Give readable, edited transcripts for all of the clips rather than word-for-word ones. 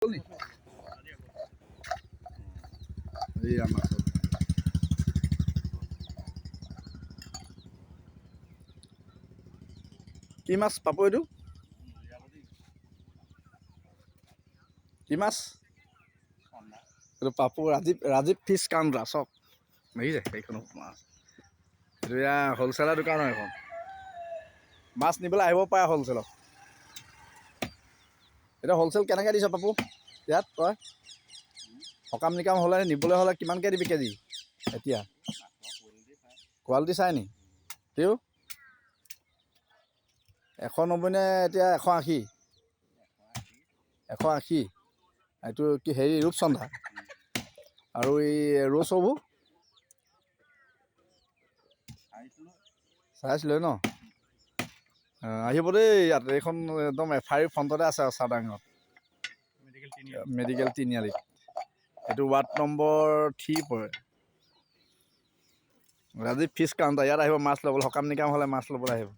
কি মাছ পাব এইটো? কি মাছ? এইটো পাপু ৰাজীৱ ফিছ কাউণ্টাৰ চক দেখিছে সেইখন মাছ। এইটো ইয়াৰ হ'লচেলাৰ দোকান হয় এখন। মাছ নিবলৈ আহিব পাৰে হ'লচেলত। এতিয়া হ'লচেল কেনেকৈ দিছ পাপু ইয়াত তই? সকাম নিকাম হ'লে নিবলৈ হ'লে কিমানকৈ দিবি কেজি এতিয়া? কোৱালিটি চাই নি? তেও 190 নে এতিয়া 180? 180। এইটো কি হেৰি ৰূপচন্দা আৰু এই ৰৌচবু চাইছিলোঁ ন? আহিব দেই ইয়াত এইখন একদম FIR ফ্ৰণ্টতে আছে আৰু চাদাঙত মেডিকেল তিনিআলিত। এইটো ৱাৰ্ড নম্বৰ 3 পৰে। ৰাজীৱ ফিছ কাউণ্টাৰ ইয়াত আহিব মাছ ল'বলৈ। সকাম নিকাম হ'লে মাছ ল'বলৈ আহিব।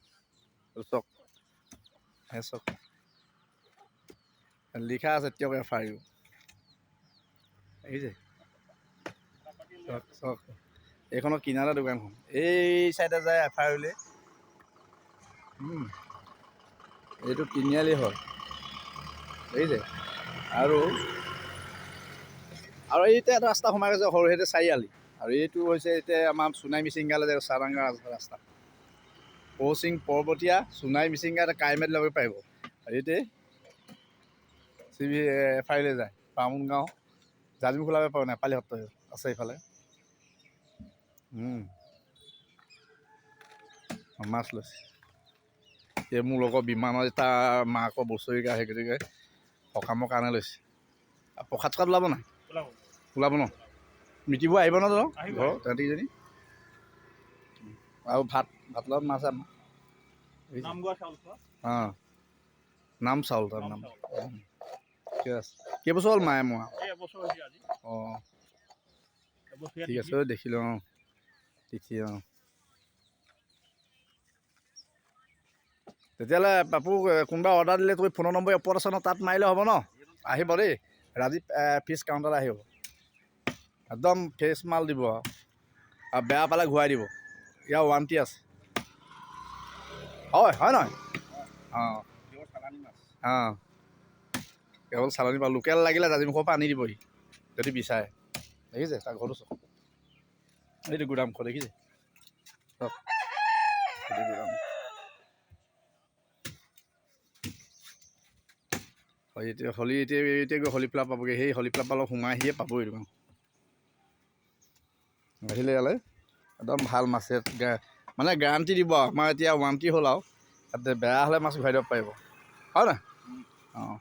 চক সেই চক লিখা আছে তেওঁক FIR দেখিছে চক চক। এইখনৰ কিনাৰে দোকানখন এই চাইডে যায় FIR লৈ। এইটো তিনিআলি হয় দেখিছে। আৰু এইতে এটা ৰাস্তা সোমাই গৈছে সৰু সেইটো চাৰিআলি। আৰু এইটো হৈছে এতিয়া আমাৰ সোণাই মিচিংগালৈ যে চাদাঙ্গা ৰাস্তা। পৌচিং পৰ্বতীয়া সোণাই মিচিংগা এটা কাইমেট ল'ব পাৰিব। এইটোৱে FIR লৈ যায় বামুণ গাঁও জাজমুখ ওলাব পাৰিব। নেপালী সত্ৰ আছে এইফালে। মাছ লৈছে এই মোৰ লগৰ বিমানৰ তাৰ মাকৰ বছৰিকা সেই গতিকে সকামৰ কাৰণে লৈছে। প্ৰসাদ চসাদ ওলাব নাই? ওলাব ন? মিতিবোৰ আহিব ন তহঁতৰ ঘৰ তহঁতিকেইজনী? আৰু ভাত লগত মাছ আমাৰ নাম চাউল তাৰ নাম। ঠিক আছে। কেইবছৰ হ'ল মায়ে মোৱা? অঁ ঠিক আছে দেখিলোঁ। অঁ দেখি তেতিয়াহ'লে পাপু কোনোবা অৰ্ডাৰ দিলে তুমি ফোনৰ নম্বৰ ওপৰত আছে ন? তাত মাৰিলে হ'ব ন? আহিব দেই ৰাজীৱ ফিছ কাউণ্টাৰলৈ আহিব। একদম ফ্ৰেছ মাল দিব আৰু বেয়া পালে ঘূৰাই দিব। ইয়াৰ ৱাৰেণ্টি আছে। হয় নহয়? অঁ কেৱল চালানী পাল। লোকেল লাগিলে জাজিমুখৰ পৰা আনি দিবহি যদি বিচাৰে। দেখিছে তাৰ ঘৰটো চক। এইটো গুদামখন দেখিছে চক। এইটো গুদাম এতিয়া গৈ হলিপ্লাব পাবগৈ। সেই হলিপ্লাব অলপ সোমাই আহিয়ে পাব এই দোকান। আহিলে ইয়ালৈ একদম ভাল মাছ মানে গেৰাণ্টি দিব আৰু আমাৰ এতিয়া ৱাৰেণ্টি হ'ল আৰু তাতে বেয়া হ'লে মাছ ঘূৰাই দিব পাৰিব হয় নাই? অঁ